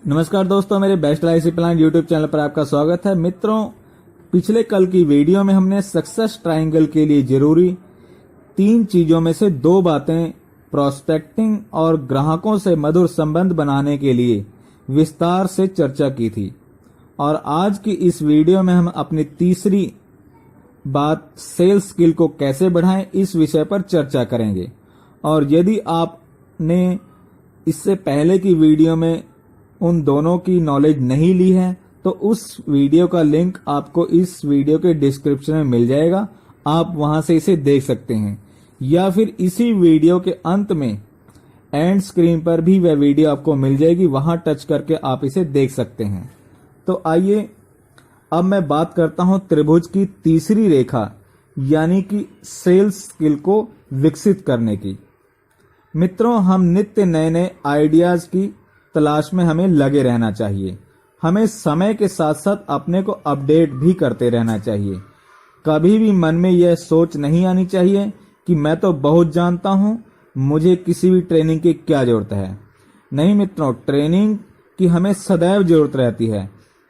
नमस्कार दोस्तों, मेरे best life plan YouTube channel पर आपका स्वागत है। मित्रों, पिछले कल की वीडियो में हमने सक्सेस ट्रायंगल के लिए जरूरी 3 चीजों में से 2 बातें प्रोस्पेक्टिंग और ग्राहकों से मधुर संबंध बनाने के लिए विस्तार से चर्चा की थी। और आज की इस वीडियो में हम अपनी तीसरी बात सेल्स स्किल को कैसे बढ़ाएं इस विषय पर चर्चा करेंगे। और यदि आपने इससे पहले की वीडियो में उन दोनों की नॉलेज नहीं ली है तो उस वीडियो का लिंक आपको इस वीडियो के डिस्क्रिप्शन में मिल जाएगा, आप वहां से इसे देख सकते हैं, या फिर इसी वीडियो के अंत में एंड स्क्रीन पर भी वह वीडियो आपको मिल जाएगी, वहां टच करके आप इसे देख सकते हैं। तो आइए अब मैं बात करता हूं त्रिभुज की तीसरी रेखा यानी कि सेल्स स्किल को विकसित करने की। मित्रों, हम नित्य नए नए आइडियाज की तलाश में हमें लगे रहना चाहिए। हमें समय के साथ साथ अपने को अपडेट भी करते रहना चाहिए। कभी भी मन में यह सोच नहीं आनी चाहिए कि मैं तो बहुत जानता हूं, मुझे किसी भी ट्रेनिंग की क्या जरूरत है। नहीं मित्रों, ट्रेनिंग की हमें सदैव जरूरत रहती है,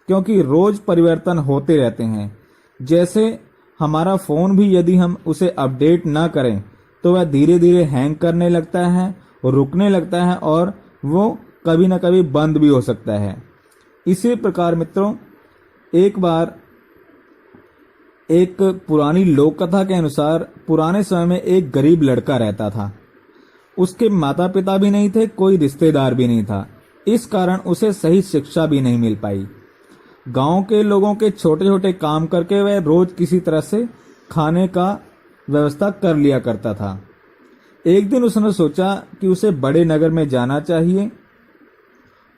क्योंकि रोज परिवर्तन होते रहते हैं। जैसे हमारा फोन भी यदि हम उसे अपडेट ना करें तो वह धीरे धीरे हैंग करने लगता है, रुकने लगता है और वो कभी ना कभी बंद भी हो सकता है। इसी प्रकार मित्रों, एक बार एक पुरानी लोक कथा के अनुसार पुराने समय में एक गरीब लड़का रहता था। उसके माता पिता भी नहीं थे, कोई रिश्तेदार भी नहीं था। इस कारण उसे सही शिक्षा भी नहीं मिल पाई। गांव के लोगों के छोटे छोटे काम करके वह रोज किसी तरह से खाने का व्यवस्था कर लिया करता था। एक दिन उसने सोचा कि उसे बड़े नगर में जाना चाहिए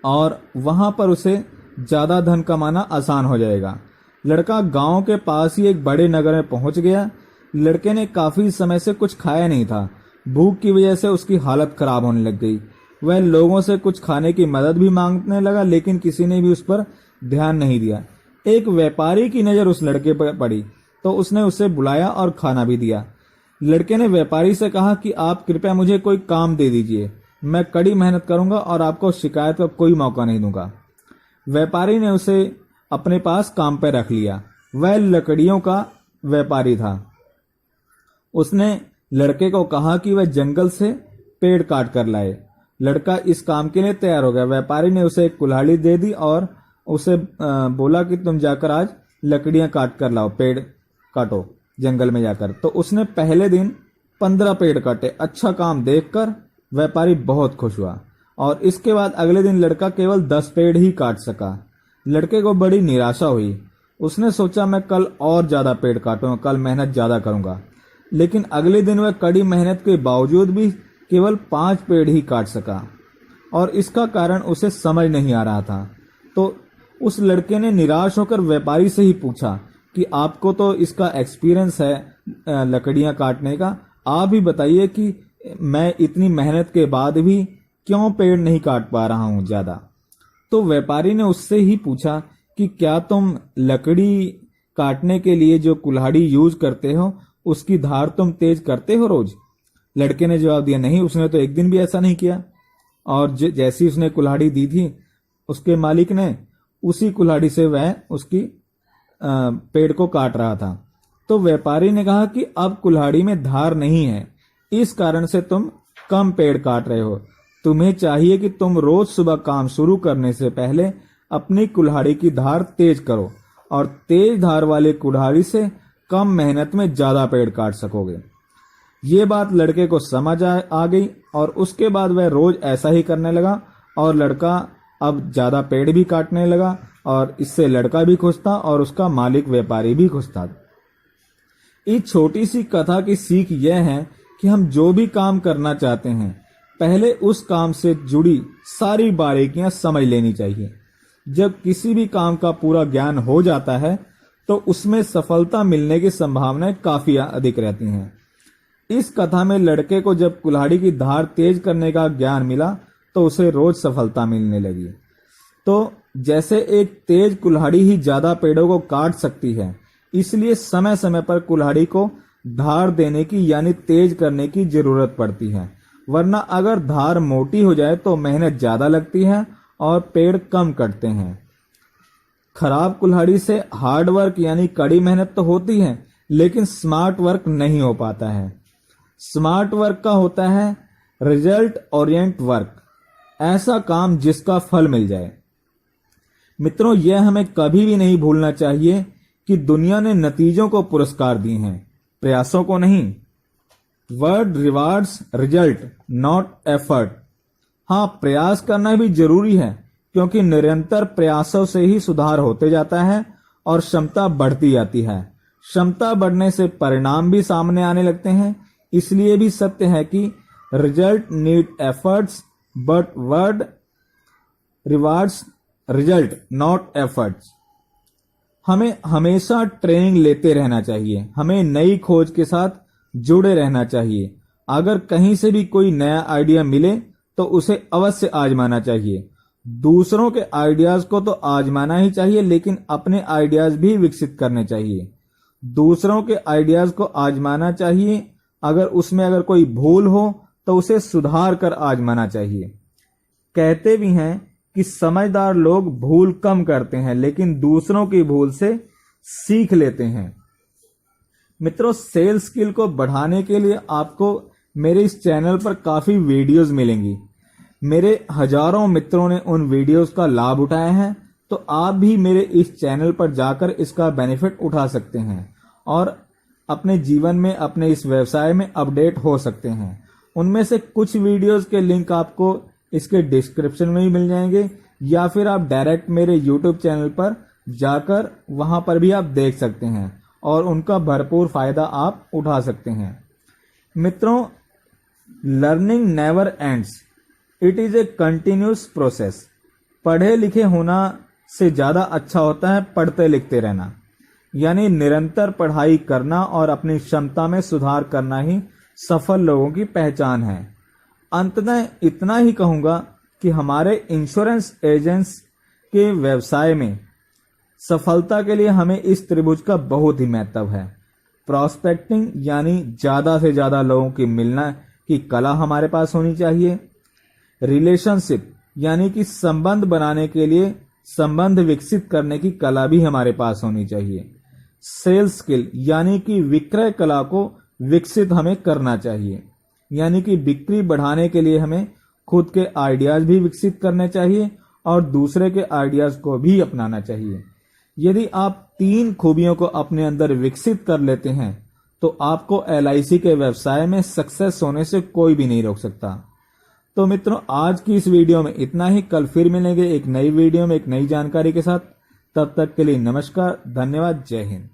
और वहां पर उसे ज्यादा धन कमाना आसान हो जाएगा। लड़का गांव के पास ही एक बड़े नगर में पहुंच गया। लड़के ने काफी समय से कुछ खाया नहीं था। भूख की वजह से उसकी हालत खराब होने लग गई। वह लोगों से कुछ खाने की मदद भी मांगने लगा, लेकिन किसी ने भी उस पर ध्यान नहीं दिया। एक व्यापारी की नजर उस लड़के पर पड़ी तो उसने उसे बुलाया और खाना भी दिया। लड़के ने व्यापारी से कहा कि आप कृपया मुझे कोई काम दे दीजिए, मैं कड़ी मेहनत करूंगा और आपको शिकायत का कोई मौका नहीं दूंगा। व्यापारी ने उसे अपने पास काम पर रख लिया। वह लकड़ियों का व्यापारी था। उसने लड़के को कहा कि वह जंगल से पेड़ काट कर लाए। लड़का इस काम के लिए तैयार हो गया। व्यापारी ने उसे एक कुल्हाड़ी दे दी और उसे बोला कि तुम जाकर आज लकड़ियां काट कर लाओ, पेड़ काटो जंगल में जाकर। तो उसने पहले दिन 15 पेड़ काटे। अच्छा काम देखकर व्यापारी बहुत खुश हुआ और इसके बाद अगले दिन लड़का केवल 10 पेड़ ही काट सका। लड़के को बड़ी निराशा हुई। उसने सोचा मैं कल और ज्यादा पेड़ काटूंगा, कल मेहनत ज्यादा करूंगा। लेकिन अगले दिन वह कड़ी मेहनत के बावजूद भी केवल 5 पेड़ ही काट सका और इसका कारण उसे समझ नहीं आ रहा था। तो उस लड़के ने निराश होकर व्यापारी से ही पूछा कि आपको तो इसका एक्सपीरियंस है लकड़ियां काटने का, आप ही बताइए कि मैं इतनी मेहनत के बाद भी क्यों पेड़ नहीं काट पा रहा हूं ज्यादा। तो व्यापारी ने उससे ही पूछा कि क्या तुम लकड़ी काटने के लिए जो कुल्हाड़ी यूज करते हो उसकी धार तुम तेज करते हो रोज? लड़के ने जवाब दिया नहीं, उसने तो एक दिन भी ऐसा नहीं किया। और जैसी उसने कुल्हाड़ी दी थी उसके मालिक ने, उसी कुल्हाड़ी से वह उसकी पेड़ को काट रहा था। तो व्यापारी ने कहा कि अब कुल्हाड़ी में धार नहीं है, इस कारण से तुम कम पेड़ काट रहे हो। तुम्हें चाहिए कि तुम रोज सुबह काम शुरू करने से पहले अपनी कुल्हाड़ी की धार तेज करो और तेज धार वाले कुल्हाड़ी से कम मेहनत में ज्यादा पेड़ काट सकोगे। ये बात लड़के को समझ आ गई और उसके बाद वह रोज ऐसा ही करने लगा और लड़का अब ज्यादा पेड़ भी काटने लगा और इससे लड़का भी खुश था और उसका मालिक व्यापारी भी खुश था। इस छोटी सी कथा की सीख यह है कि हम जो भी काम करना चाहते हैं पहले उस काम से जुड़ी सारी बारीकियां समझ लेनी चाहिए। जब किसी भी काम का पूरा ज्ञान हो जाता है तो उसमें सफलता मिलने की संभावनाएं काफी अधिक रहती हैं। इस कथा में लड़के को जब कुल्हाड़ी की धार तेज करने का ज्ञान मिला तो उसे रोज सफलता मिलने लगी। तो जैसे एक तेज कुल्हाड़ी ही ज्यादा पेड़ों को काट सकती है, इसलिए समय समय पर कुल्हाड़ी को धार देने की यानी तेज करने की जरूरत पड़ती है। वरना अगर धार मोटी हो जाए तो मेहनत ज्यादा लगती है और पेड़ कम कटते हैं। खराब कुल्हाड़ी से हार्ड वर्क यानी कड़ी मेहनत तो होती है, लेकिन स्मार्ट वर्क नहीं हो पाता है। स्मार्ट वर्क का होता है रिजल्ट ओरिएंट वर्क, ऐसा काम जिसका फल मिल जाए। मित्रों, यह हमें कभी भी नहीं भूलना चाहिए कि दुनिया ने नतीजों को पुरस्कार दिए हैं, प्रयासों को नहीं। Word rewards result not effort. हाँ, प्रयास करना भी जरूरी है, क्योंकि निरंतर प्रयासों से ही सुधार होते जाता है और क्षमता बढ़ती जाती है। क्षमता बढ़ने से परिणाम भी सामने आने लगते हैं। इसलिए भी सत्य है कि result need efforts but word rewards result not efforts. हमें हमेशा ट्रेनिंग लेते रहना चाहिए, हमें नई खोज के साथ जुड़े रहना चाहिए। अगर कहीं से भी कोई नया आइडिया मिले तो उसे अवश्य आजमाना चाहिए। दूसरों के आइडियाज को तो आजमाना ही चाहिए, लेकिन अपने आइडियाज भी विकसित करने चाहिए। दूसरों के आइडियाज को आजमाना चाहिए, अगर कोई भूल हो तो उसे सुधार कर आजमाना चाहिए। कहते भी हैं कि समझदार लोग भूल कम करते हैं, लेकिन दूसरों की भूल से सीख लेते हैं। मित्रों, सेल्स स्किल को बढ़ाने के लिए आपको मेरे इस चैनल पर काफी वीडियोस मिलेंगी। मेरे हजारों मित्रों ने उन वीडियोस का लाभ उठाया है, तो आप भी मेरे इस चैनल पर जाकर इसका बेनिफिट उठा सकते हैं और अपने जीवन में, अपने इस व्यवसाय में अपडेट हो सकते हैं। उनमें से कुछ वीडियोस के लिंक आपको इसके डिस्क्रिप्शन में ही मिल जाएंगे, या फिर आप डायरेक्ट मेरे YouTube चैनल पर जाकर वहां पर भी आप देख सकते हैं और उनका भरपूर फायदा आप उठा सकते हैं। मित्रों, learning never ends, it is a continuous process. पढ़े लिखे होना से ज्यादा अच्छा होता है पढ़ते लिखते रहना, यानी निरंतर पढ़ाई करना और अपनी क्षमता में सुधार करना ही सफल लोगों की पहचान है। अंततः इतना ही कहूंगा कि हमारे इंश्योरेंस एजेंट्स के व्यवसाय में सफलता के लिए हमें इस त्रिभुज का बहुत ही महत्व है। प्रोस्पेक्टिंग यानी ज्यादा से ज्यादा लोगों की मिलना की कला हमारे पास होनी चाहिए। रिलेशनशिप यानी कि संबंध बनाने के लिए संबंध विकसित करने की कला भी हमारे पास होनी चाहिए। सेल्स स्किल यानी कि विक्रय कला को विकसित हमें करना चाहिए, यानी कि बिक्री बढ़ाने के लिए हमें खुद के आइडियाज भी विकसित करने चाहिए और दूसरे के आइडियाज को भी अपनाना चाहिए। यदि आप 3 खूबियों को अपने अंदर विकसित कर लेते हैं तो आपको LIC के व्यवसाय में सक्सेस होने से कोई भी नहीं रोक सकता। तो मित्रों, आज की इस वीडियो में इतना ही। कल फिर मिलेंगे एक नई वीडियो में एक नई जानकारी के साथ। तब तक के लिए नमस्कार, धन्यवाद, जय हिंद।